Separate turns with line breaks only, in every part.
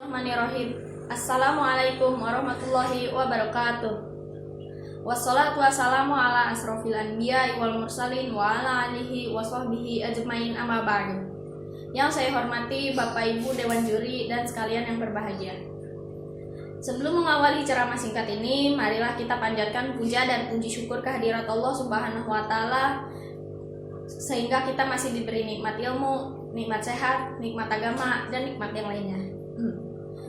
Bismillahirrahmanirrahim. Assalamualaikum warahmatullahi wabarakatuh. Wassalatu wassalamu ala asrofil anbiya wal mursalin wa ala alihi wa sahbihi ajmain amma ba'du. Yang saya hormati Bapak Ibu Dewan Juri dan sekalian yang berbahagia. Sebelum mengawali ceramah singkat ini, marilah kita panjatkan puja dan puji syukur kehadirat Allah Subhanahu wa taala sehingga kita masih diberi nikmat ilmu, nikmat sehat, nikmat agama, dan nikmat yang lainnya.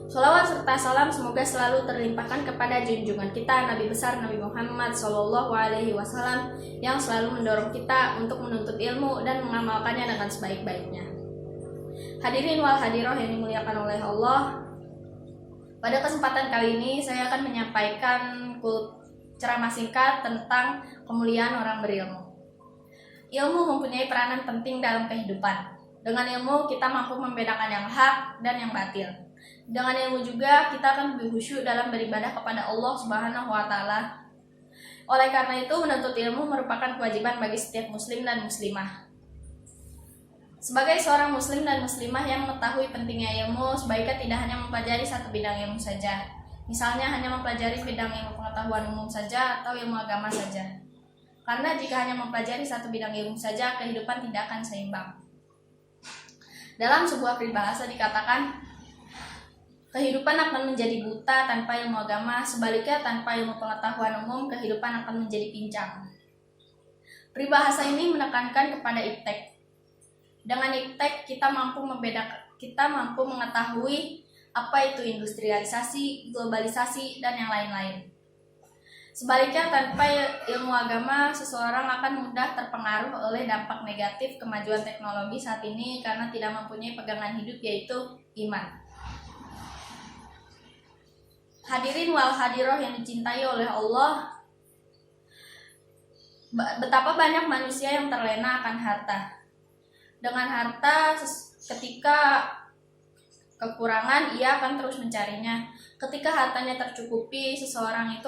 Sholawat serta salam semoga selalu terlimpahkan kepada junjungan kita Nabi besar Nabi Muhammad SAW yang selalu mendorong kita untuk menuntut ilmu dan mengamalkannya dengan sebaik-baiknya. Hadirin wal hadiroh yang dimuliakan oleh Allah, pada kesempatan kali ini saya akan menyampaikan ceramah singkat tentang kemuliaan orang berilmu. Ilmu mempunyai peranan penting dalam kehidupan. Dengan ilmu kita mampu membedakan yang hak dan yang batil. Dengan ilmu juga kita akan lebih khusyuk dalam beribadah kepada Allah Subhanahu wa taala. Oleh karena itu, menuntut ilmu merupakan kewajiban bagi setiap muslim dan muslimah. Sebagai seorang muslim dan muslimah yang mengetahui pentingnya ilmu, sebaiknya tidak hanya mempelajari satu bidang ilmu saja. Misalnya hanya mempelajari bidang ilmu pengetahuan umum saja atau ilmu agama saja. Karena jika hanya mempelajari satu bidang ilmu saja, kehidupan tidak akan seimbang. Dalam sebuah peribahasa dikatakan, kehidupan akan menjadi buta tanpa ilmu agama, sebaliknya tanpa ilmu pengetahuan umum, kehidupan akan menjadi pincang. Peribahasa ini menekankan kepada iptek. Dengan iptek kita mampu mengetahui apa itu industrialisasi, globalisasi, dan yang lain-lain. Sebaliknya tanpa ilmu agama, seseorang akan mudah terpengaruh oleh dampak negatif kemajuan teknologi saat ini karena tidak mempunyai pegangan hidup, yaitu iman. Hadirin wal hadiroh yang dicintai oleh Allah, betapa banyak manusia yang terlena akan harta. Dengan harta, ketika kekurangan, ia akan terus mencarinya. Ketika hartanya tercukupi, seseorang itu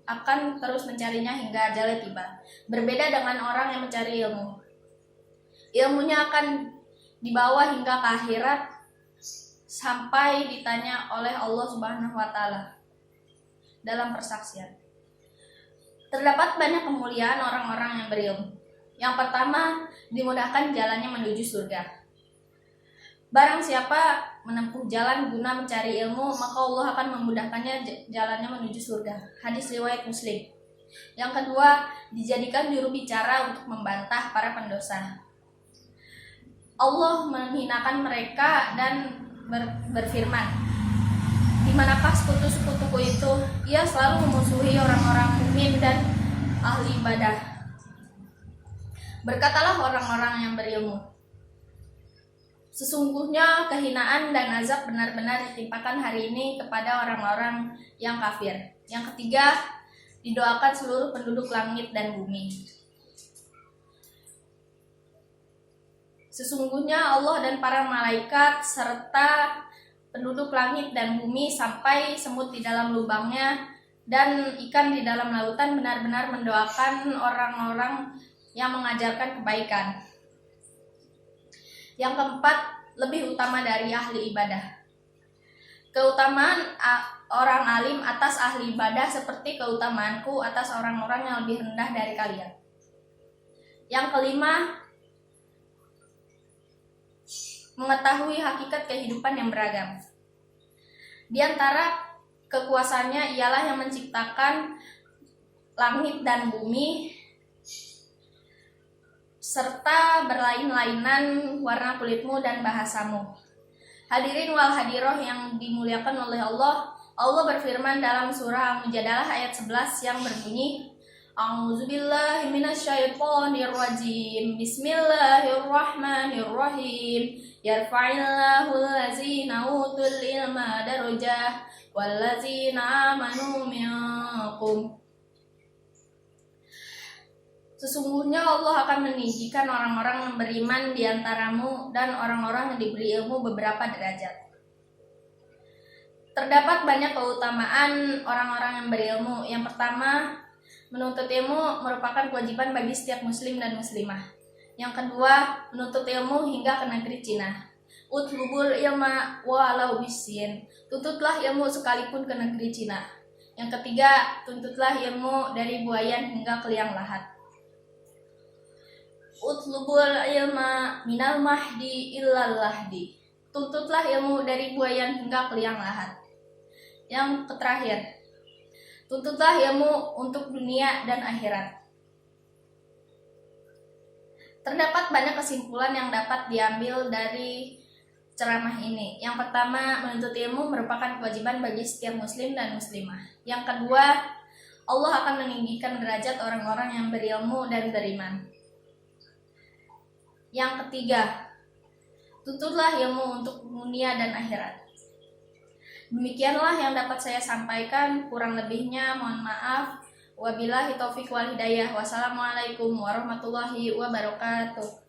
akan terus mencarinya hingga ajalnya tiba. Berbeda dengan orang yang mencari ilmu. Ilmunya akan dibawa hingga ke akhirat sampai ditanya oleh Allah Subhanahu wa taala dalam persaksian. Terdapat banyak kemuliaan orang-orang yang berilmu. Yang pertama, dimudahkan jalannya menuju surga. Barang siapa menempuh jalan guna mencari ilmu, maka Allah akan memudahkannya jalannya menuju surga. Hadis riwayat Muslim. Yang kedua, dijadikan juru bicara untuk membantah para pendosa. Allah menghinakan mereka dan berfirman, "Di manakah sekutu-sekutuku itu? Ia selalu memusuhi orang-orang mukmin dan ahli ibadah." Berkatalah orang-orang yang berilmu, sesungguhnya kehinaan dan azab benar-benar ditimpakan hari ini kepada orang-orang yang kafir. Yang ketiga, didoakan seluruh penduduk langit dan bumi. Sesungguhnya Allah dan para malaikat serta penduduk langit dan bumi sampai semut di dalam lubangnya dan ikan di dalam lautan benar-benar mendoakan orang-orang yang mengajarkan kebaikan. Yang keempat, lebih utama dari ahli ibadah. Keutamaan orang alim atas ahli ibadah seperti keutamaanku atas orang-orang yang lebih rendah dari kalian. Yang kelima, mengetahui hakikat kehidupan yang beragam. Di antara kekuasaannya ialah yang menciptakan langit dan bumi serta berlain-lainan warna kulitmu dan bahasamu. Hadirin wal hadiroh yang dimuliakan oleh Allah, Allah berfirman dalam surah Al-Mujadalah ayat 11 yang berbunyi, A'udzubillahi minasyaitonirrajim. Bismillahirrahmanirrahim. Yarfa'illahu allazina utul ilma darajah wallazina amanu minkum. Sesungguhnya Allah akan meninggikan orang-orang yang beriman di antaramu dan orang-orang yang diberi ilmu beberapa derajat. Terdapat banyak keutamaan orang-orang yang berilmu. Yang pertama, menuntut ilmu merupakan kewajiban bagi setiap muslim dan muslimah. Yang kedua, menuntut ilmu hingga ke negeri Cina. Utlubul ilma walau bisin. Tuntutlah ilmu sekalipun ke negeri Cina. Yang ketiga, tuntutlah ilmu dari buayan hingga ke liang lahat. Utlubul ilma minal mahdi illal lahdi. Tuntutlah ilmu dari buayan hingga ke liang lahat. Yang terakhir, tuntutlah ilmu untuk dunia dan akhirat. Terdapat banyak kesimpulan yang dapat diambil dari ceramah ini. Yang pertama, menuntut ilmu merupakan kewajiban bagi setiap muslim dan muslimah. Yang kedua, Allah akan meninggikan derajat orang-orang yang berilmu dan beriman. Yang ketiga, tuntutlah ilmu untuk dunia dan akhirat. Demikianlah yang dapat saya sampaikan, kurang lebihnya mohon maaf. Wabillahi taufiq wal hidayah. Wassalamualaikum warahmatullahi wabarakatuh.